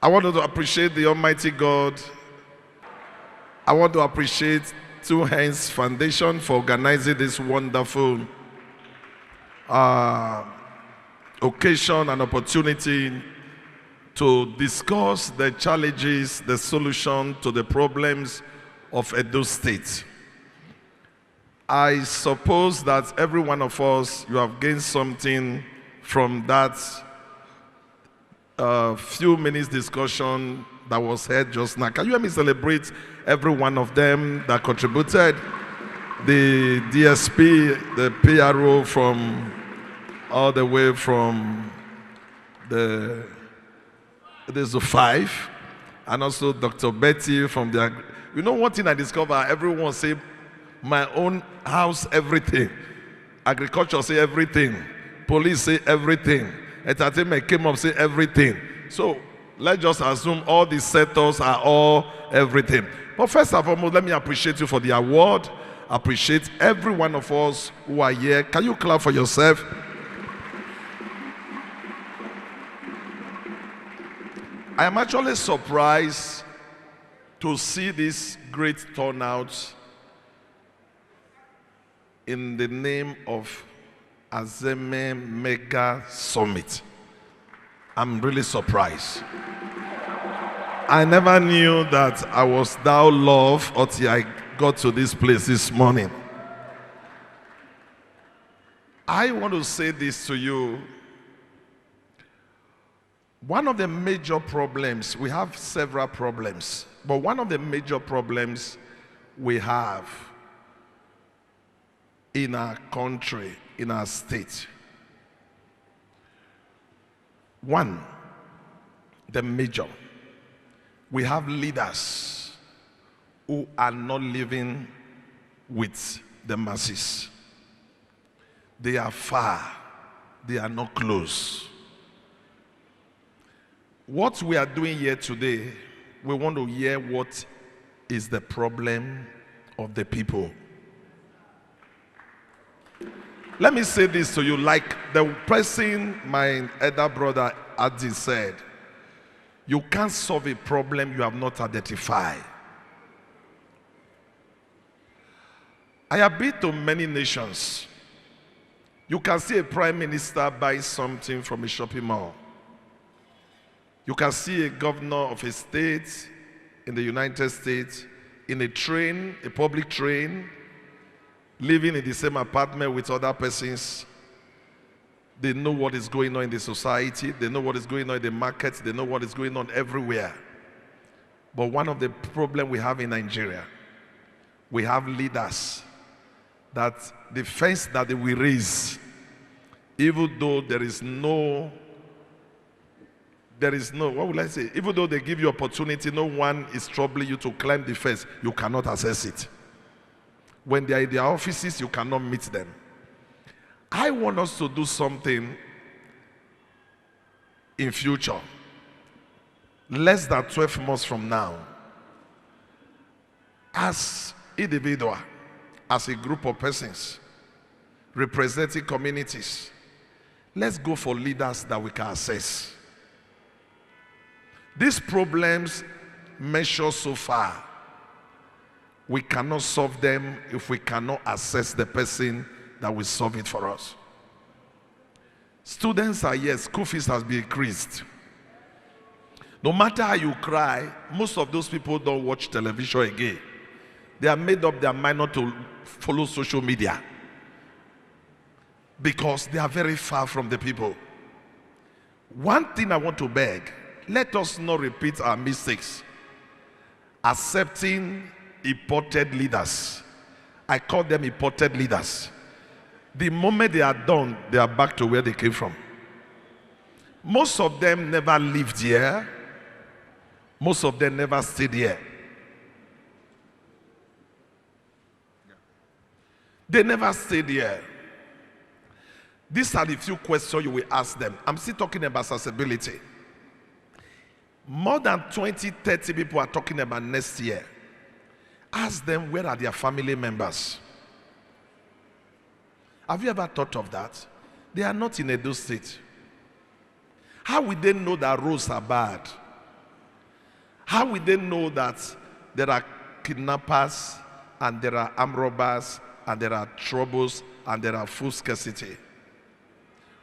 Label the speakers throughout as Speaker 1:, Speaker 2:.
Speaker 1: I want to appreciate the Almighty God. I want to appreciate Two Hands Foundation for organizing this wonderful occasion and opportunity to discuss the challenges, the solution to the problems of Edo State. I suppose that every one of us, you have gained something from that few minutes discussion that was had just now. Can you help me celebrate every one of them that contributed? The DSP, the PRO from all the way from there's a 5, and also Dr. Betty from the. You know one thing I discovered? Everyone say, my own house, everything. Agriculture say everything. Police say everything. Entertainment came up, say everything. So let's just assume all the sectors are all everything. But first and foremost, let me appreciate you for the award. Appreciate every one of us who are here. Can you clap for yourself? I am actually surprised to see this great turnout in the name of Azemhe Mega Summit. I'm really surprised. I never knew that I was thou love until I got to this place this morning. I want to say this to you. One of the major problems, we have several problems, but one of the major problems we have in our country, in our state, one, the major, we have leaders who are not living with the masses. They are far, they are not close. What we are doing here today, we want to hear what is the problem of the people. Let me say this to you, like the person my elder brother Adi said, you can't solve a problem you have not identified. I have been to many nations. You can see a prime minister buy something from a shopping mall. You can see a governor of a state in the United States in a train, a public train, living in the same apartment with other persons. They know what is going on in the society. They know what is going on in the market. They know what is going on everywhere. But one of the problems we have in Nigeria, we have leaders that the fence that they will raise, even though there is no, what will I say? Even though they give you opportunity, no one is troubling you to climb the fence, you cannot access it. When they are in their offices, you cannot meet them. I want us to do something in future. Less than 12 months from now, as individual, as a group of persons, representing communities, let's go for leaders that we can access. These problems measure so far. We cannot solve them if we cannot assess the person that will solve it for us. Students are here, school fees has been increased. No matter how you cry, most of those people don't watch television again. They have made up their mind not to follow social media because they are very far from the people. One thing I want to beg, let us not repeat our mistakes. Accepting imported leaders. I call them imported leaders. The moment they are done, they are back to where they came from. Most of them never lived here. Most of them never stayed here. They never stayed here. These are the few questions you will ask them. I'm still talking about accessibility. More than 20, 30 people are talking about next year. Ask them, where are their family members? Have you ever thought of that? They are not in Edo State. How will they know that roads are bad? How will they know that there are kidnappers and there are armed robbers and there are troubles and there are food scarcity?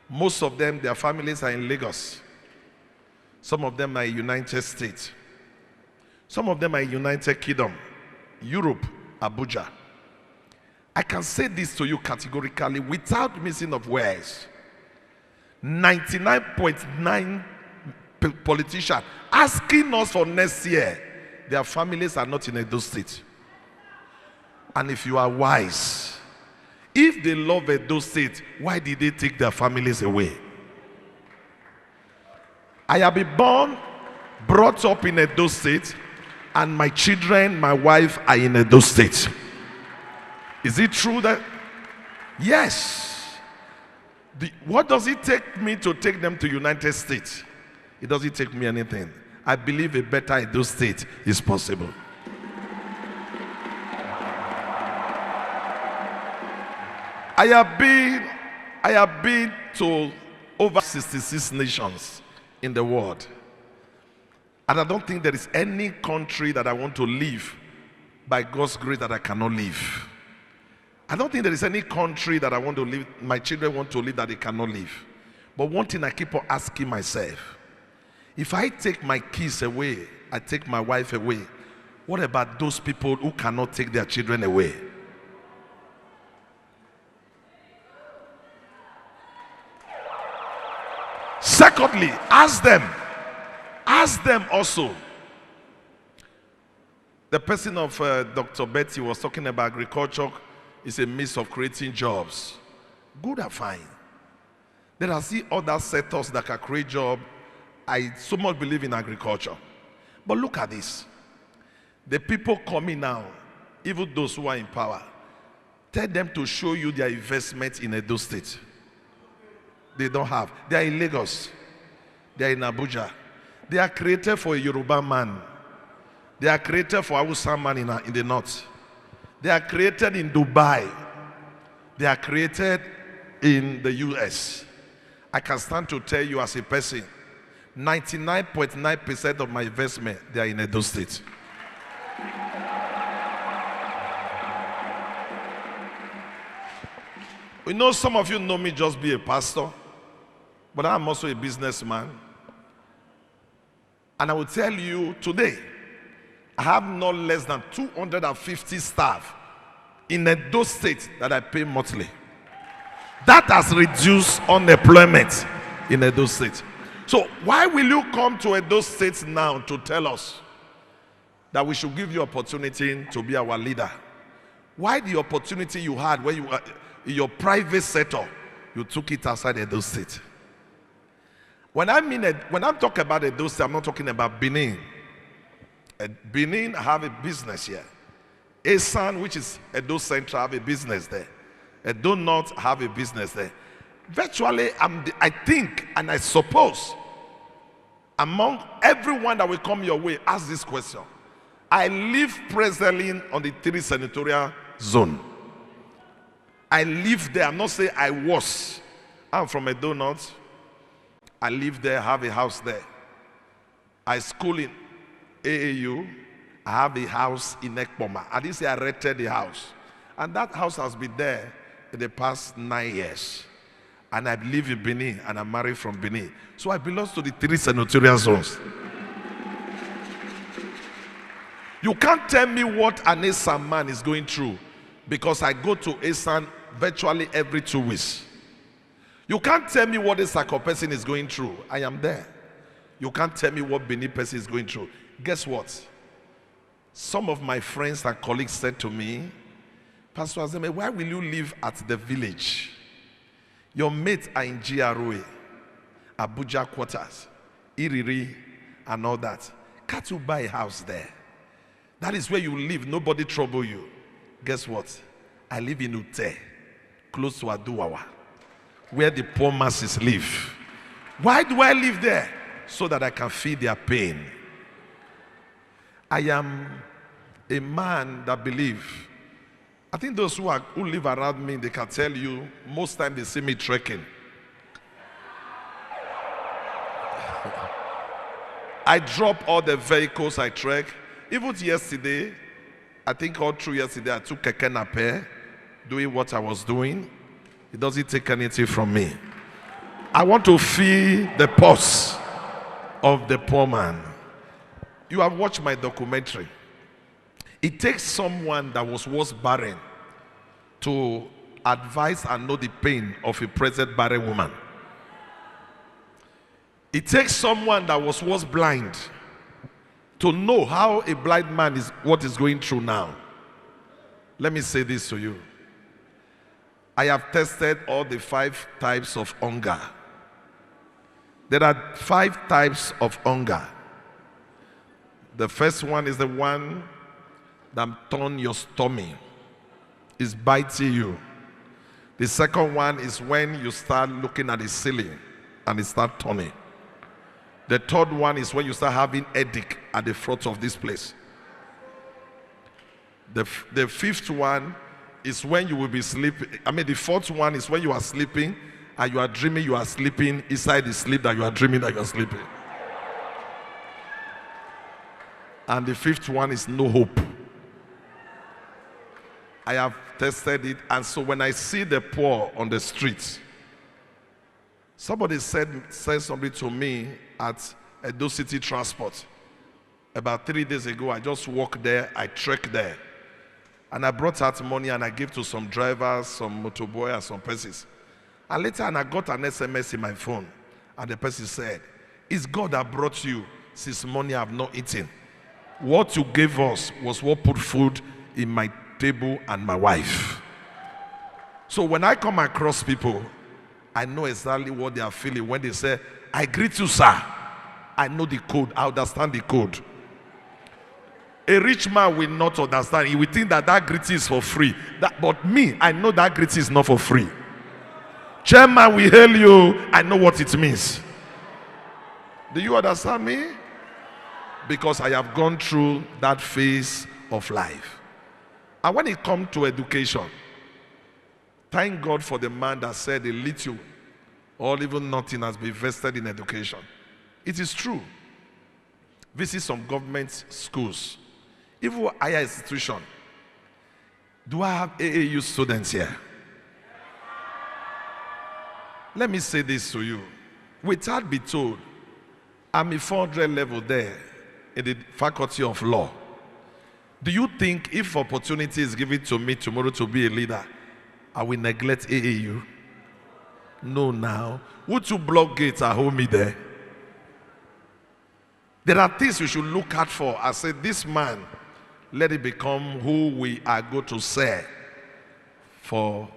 Speaker 1: Most of them, their families are in Lagos. Some of them are in United States. Some of them are in United Kingdom, Europe, Abuja. I can say this to you categorically without missing of words. 99.9 politicians asking us for next year, their families are not in Edo State. And if you are wise, if they love Edo State, why did they take their families away? I have been born, brought up in Edo State, and my children, my wife are in Edo State. Is it true that? Yes. What does it take me to take them to United States? It doesn't take me anything. I believe a better Edo State is possible. I have been to over 66 nations in the world. And I don't think there is any country that I want to live by God's grace that I cannot live. I don't think there is any country that I want to live, my children want to live that they cannot live. But one thing I keep on asking myself, if I take my kids away, I take my wife away, what about those people who cannot take their children away? Secondly, ask them also. The person of Dr. Betty was talking about agriculture is a means of creating jobs. Good and fine. There are still other sectors that can create jobs. I so much believe in agriculture. But look at this. The people coming now, even those who are in power, tell them to show you their investment in Edo State. They don't have. They are in Lagos. They are in Abuja. They are created for a Yoruba man. They are created for a Hausa man in the north. They are created in Dubai. They are created in the US. I can stand to tell you as a person, 99.9% of my investment, they are in Edo State. We know some of you know me just be a pastor, but I'm also a businessman. And I will tell you today, I have not less than 250 staff in Edo State that I pay monthly. That has reduced unemployment in Edo State. So why will you come to Edo State now to tell us that we should give you opportunity to be our leader? Why the opportunity you had when you were in your private sector, you took it outside Edo State? When I'm talking about Edo State, I'm not talking about Benin. Benin have a business here. Esan, which is Edo Central, have a business there. Edo North have a business there. Virtually, I think and I suppose, among everyone that will come your way, ask this question. I live presently on the 3 senatorial zone. I live there. I'm not saying I was. I'm from Edo North. I live there, have a house there. I school in AAU. I have a house in Ekpoma. I didn't say I rented the house. And that house has been there in the past 9 years. And I live in Benin, and I'm married from Benin. So I belong to the 3 senatorial zones. You can't tell me what an Esan man is going through, because I go to Esan virtually every 2 weeks. You can't tell me what a Sako person is going through. I am there. You can't tell me what Benin person is going through. Guess what? Some of my friends and colleagues said to me, Pastor Azemhe, why will you live at the village? Your mates are in GROA, Abuja quarters, Iriri, and all that. Can't you buy a house there? That is where you live. Nobody trouble you. Guess what? I live in Ute, close to Aduwawa, where the poor masses live. Why do I live there? So that I can feel their pain. I am a man that believes. I think those who live around me, they can tell you, most times they see me trekking. I drop all the vehicles I track. Even yesterday, I think all through yesterday, I took Keke Nape, doing what I was doing. It doesn't take anything from me. I want to feel the pulse of the poor man. You have watched my documentary. It takes someone that was once barren to advise and know the pain of a present barren woman. It takes someone that was once blind to know how a blind man is what is going through now. Let me say this to you. I have tested all the 5 types of hunger. There are 5 types of hunger. The first one is the one that turns your stomach. It's biting you. The second one is when you start looking at the ceiling and it starts turning. The third one is when you start having headache at the front of this place. The fifth one is when you will be sleeping. The fourth one is when you are sleeping and you are dreaming you are sleeping inside the sleep that you are dreaming that you are sleeping. And the fifth one is no hope. I have tested it, and so when I see the poor on the streets, somebody said something to me at Edo City Transport. About 3 days ago, I just walked there, I trekked there. And I brought out money and I gave to some drivers, some motorboy and some persons. And later I got an SMS in my phone. And the person said, "It's God that brought you since money I have not eaten. What you gave us was what put food in my table and my wife." So when I come across people, I know exactly what they are feeling when they say, "I greet you, sir." I know the code. I understand the code. A rich man will not understand. He will think that greeting is for free. But me, I know that greeting is not for free. Chairman will hail you. I know what it means. Do you understand me? Because I have gone through that phase of life. And when it comes to education, thank God for the man that said a little or even nothing has been invested in education. It is true. Visit some government schools, even higher institution. Do I have AAU students here? Let me say this to you. Without be told, I'm a 400 level there in the faculty of law. Do you think if opportunity is given to me tomorrow to be a leader, I will neglect AAU? No, now. Would you block gates and hold me there? There are things we should look out for. I said, this man, let it become who we are going to serve for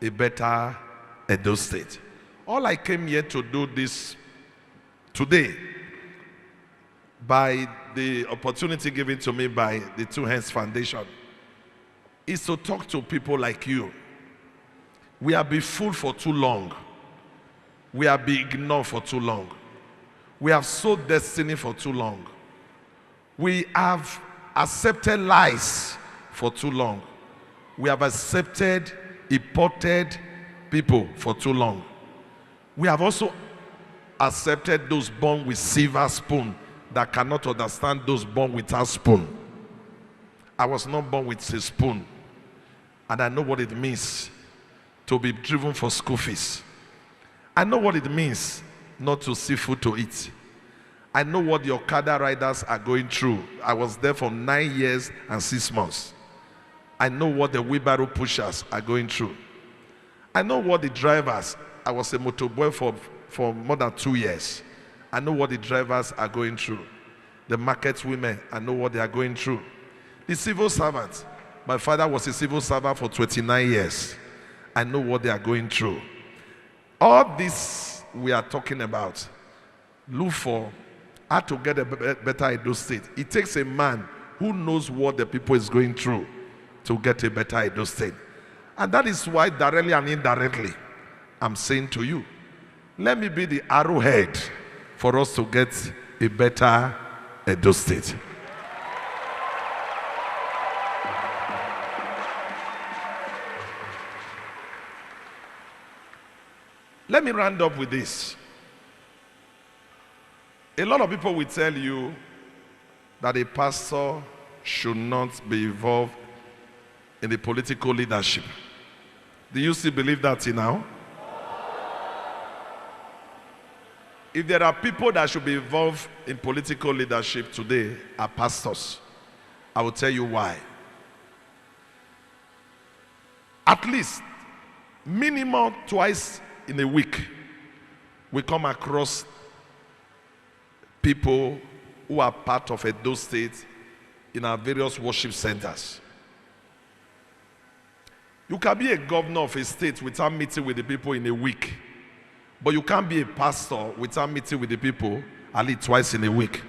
Speaker 1: a better Edo State. All I came here to do this today, by the opportunity given to me by the Two Hands Foundation, is to talk to people like you. We have been fooled for too long. We have been ignored for too long. We have sold destiny for too long. We have accepted lies for too long. We have accepted imported people for too long. We have also accepted those born with silver spoon that cannot understand those born without spoon. I was not born with a spoon, and I know what it means to be driven for school fees. I know what it means not to see food to eat. I know what the Okada riders are going through. I was there for 9 years and 6 months. I know what the wheelbarrow pushers are going through. I know what the drivers, I was a motorboy for more than 2 years. I know what the drivers are going through. The market women, I know what they are going through. The civil servants, my father was a civil servant for 29 years. I know what they are going through. All this we are talking about, look for how to get a better Edo State. It takes a man who knows what the people is going through to get a better Edo State. And that is why directly and indirectly, I'm saying to you, let me be the arrowhead for us to get a better Edo State. Let me round up with this. A lot of people will tell you that a pastor should not be involved in the political leadership. Do you still believe that now? If there are people that should be involved in political leadership today are pastors, I will tell you why. At least, minimum twice in a week, we come across people who are part of Edo State in our various worship centers. You can be a governor of a state without meeting with the people in a week. But you can't be a pastor without meeting with the people at least twice in a week.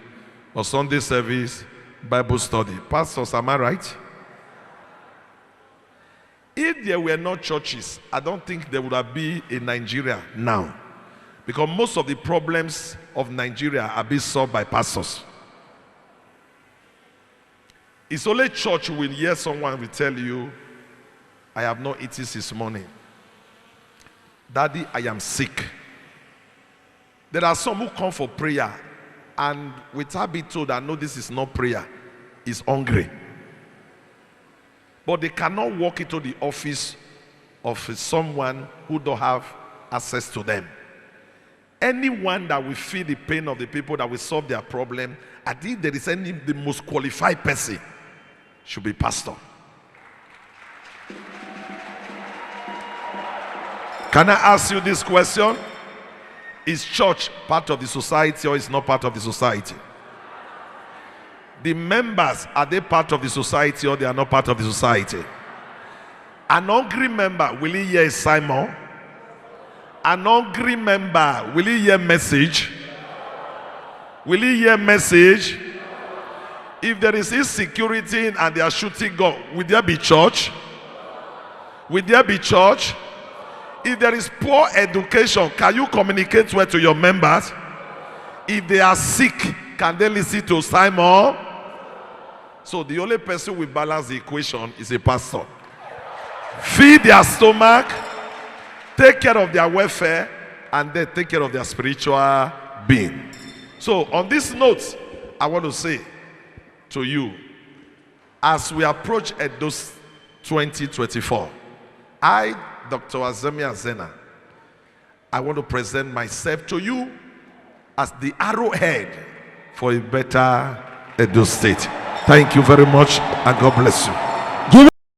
Speaker 1: Or Sunday service, Bible study. Pastors, am I right? If there were no churches, I don't think there would have been in Nigeria now. Because most of the problems of Nigeria are being solved by pastors. It's only church will hear someone will tell you, I have not eaten since morning. Daddy, I am sick. There are some who come for prayer and without being told that no, this is not prayer, is hungry. But they cannot walk into the office of someone who don't have access to them. Anyone that will feel the pain of the people, that will solve their problem, I think there is the most qualified person should be pastor. Can I ask you this question? Is church part of the society or is not part of the society? The members, are they part of the society or they are not part of the society? An hungry member, will he hear a sermon? An hungry member, will he hear message? Will he hear message? If there is insecurity and they are shooting God, will there be church? Will there be church? If there is poor education, can you communicate well to your members? If they are sick, can they listen to Simon? So the only person who will balance the equation is a pastor. Feed their stomach, take care of their welfare, and then take care of their spiritual being. So on this note, I want to say to you, as we approach Edo 2024, Dr. Azemhe Azena, I want to present myself to you as the arrowhead for a better Edo State. Thank you very much and God bless you.